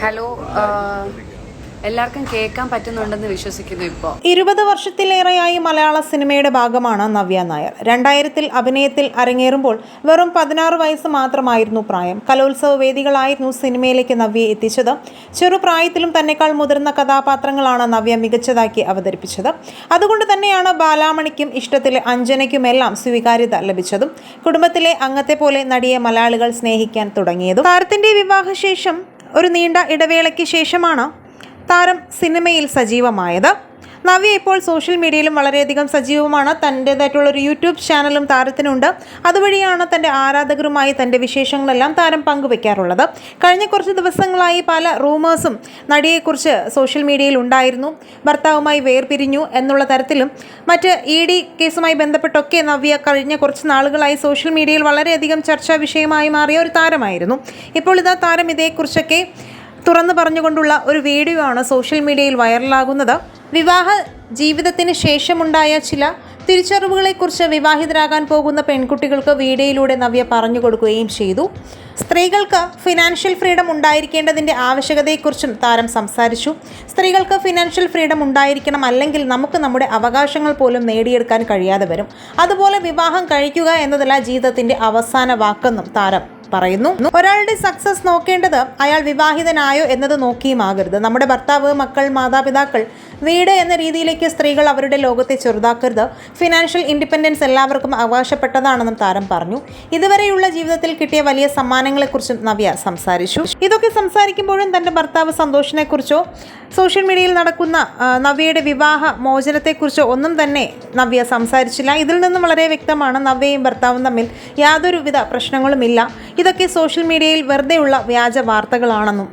Hello, എല്ലാവർക്കും കേൾക്കാൻ പറ്റുന്നുണ്ടെന്ന് വിശ്വസിക്കുന്നു. ഇപ്പോൾ 20 വർഷത്തിലേറെയായി മലയാള സിനിമയുടെ ഭാഗമാണ് നവ്യ നായർ. 2000-ൽ അഭിനയത്തിൽ അരങ്ങേറുമ്പോൾ വെറും 16 വയസ്സ് മാത്രമായിരുന്നു പ്രായം. കലോത്സവ വേദികളായിരുന്നു സിനിമയിലേക്ക് നവ്യയെ എത്തിച്ചത്. ചെറുപ്രായത്തിലും തന്നെക്കാൾ മുതിർന്ന കഥാപാത്രങ്ങളാണ് നവ്യ മികച്ചതാക്കി അവതരിപ്പിച്ചത്. അതുകൊണ്ട് തന്നെയാണ് ബാലാമണിക്കും ഇഷ്ടത്തിലെ അഞ്ജനയ്ക്കുമെല്ലാം സ്വീകാര്യത ലഭിച്ചതും കുടുംബത്തിലെ അംഗത്തെ പോലെ നടിയെ മലയാളികൾ സ്നേഹിക്കാൻ തുടങ്ങിയതും. താരത്തിന്റെ വിവാഹശേഷം ഒരു നീണ്ട ഇടവേളയ്ക്ക് ശേഷമാണ് താരം സിനിമയിൽ സജീവമായത്. നവ്യ ഇപ്പോൾ സോഷ്യൽ മീഡിയയിലും വളരെയധികം സജീവമാണ്. തൻ്റേതായിട്ടുള്ളൊരു യൂട്യൂബ് ചാനലും താരത്തിനുണ്ട്. അതുവഴിയാണ് തൻ്റെ ആരാധകരുമായി തൻ്റെ വിശേഷങ്ങളെല്ലാം താരം പങ്കുവെക്കാറുള്ളത്. കഴിഞ്ഞ കുറച്ച് ദിവസങ്ങളായി പല റൂമേഴ്സും നടിയെക്കുറിച്ച് സോഷ്യൽ മീഡിയയിൽ ഉണ്ടായിരുന്നു. ഭർത്താവുമായി വേർപിരിഞ്ഞു എന്നുള്ള തരത്തിലും മറ്റ് ED കേസുമായി ബന്ധപ്പെട്ടൊക്കെ നവ്യ കഴിഞ്ഞ കുറച്ച് നാളുകളായി സോഷ്യൽ മീഡിയയിൽ വളരെയധികം ചർച്ചാ വിഷയമായി മാറിയ ഒരു താരമായിരുന്നു. ഇപ്പോൾ ഇതാ താരം ഇതേക്കുറിച്ചൊക്കെ തുറന്നു പറഞ്ഞുകൊണ്ടുള്ള ഒരു വീഡിയോ ആണ് സോഷ്യൽ മീഡിയയിൽ വൈറലാകുന്നത്. വിവാഹ ജീവിതത്തിന് ശേഷമുണ്ടായ ചില തിരിച്ചറിവുകളെക്കുറിച്ച് വിവാഹിതരാകാൻ പോകുന്ന പെൺകുട്ടികൾക്ക് വീഡിയോയിലൂടെ നവ്യ പറഞ്ഞു കൊടുക്കുകയും ചെയ്തു. സ്ത്രീകൾക്ക് ഫിനാൻഷ്യൽ ഫ്രീഡം ഉണ്ടായിരിക്കേണ്ടതിൻ്റെ ആവശ്യകതയെക്കുറിച്ചും താരം സംസാരിച്ചു. സ്ത്രീകൾക്ക് ഫിനാൻഷ്യൽ ഫ്രീഡം ഉണ്ടായിരിക്കണം, അല്ലെങ്കിൽ നമുക്ക് നമ്മുടെ അവകാശങ്ങൾ പോലും നേടിയെടുക്കാൻ കഴിയാതെ വരും. അതുപോലെ വിവാഹം കഴിക്കുക എന്നതല്ല ജീവിതത്തിൻ്റെ അവസാന വാക്കെന്നും താരം പറയുന്നു. ഒരാളുടെ സക്സസ് നോക്കേണ്ടത് അയാൾ വിവാഹിതനായോ എന്നത് നോക്കിയുമാകരുത്. നമ്മുടെ ഭർത്താവ്, മക്കൾ, മാതാപിതാക്കൾ, വീട് എന്ന രീതിയിലേക്ക് സ്ത്രീകൾ അവരുടെ ലോകത്തെ ചെറുതാക്കരുത്. ഫിനാൻഷ്യൽ ഇൻഡിപെൻഡൻസ് എല്ലാവർക്കും അവകാശപ്പെട്ടതാണെന്നും താരം പറഞ്ഞു. ഇതുവരെയുള്ള ജീവിതത്തിൽ കിട്ടിയ വലിയ സമ്മാനങ്ങളെക്കുറിച്ചും നവ്യ സംസാരിച്ചു. ഇതൊക്കെ സംസാരിക്കുമ്പോഴും തൻ്റെ ഭർത്താവ് സന്തോഷിനെക്കുറിച്ചോ സോഷ്യൽ മീഡിയയിൽ നടക്കുന്ന നവ്യയുടെ വിവാഹ മോചനത്തെക്കുറിച്ചോ ഒന്നും തന്നെ നവ്യ സംസാരിച്ചില്ല. ഇതിൽ നിന്നും വളരെ വ്യക്തമാണ് നവ്യയും ഭർത്താവും തമ്മിൽ യാതൊരുവിധ പ്രശ്നങ്ങളുമില്ല. ഇതൊക്കെ സോഷ്യൽ മീഡിയയിൽ വെറുതെയുള്ള വ്യാജ വാർത്തകളാണെന്നും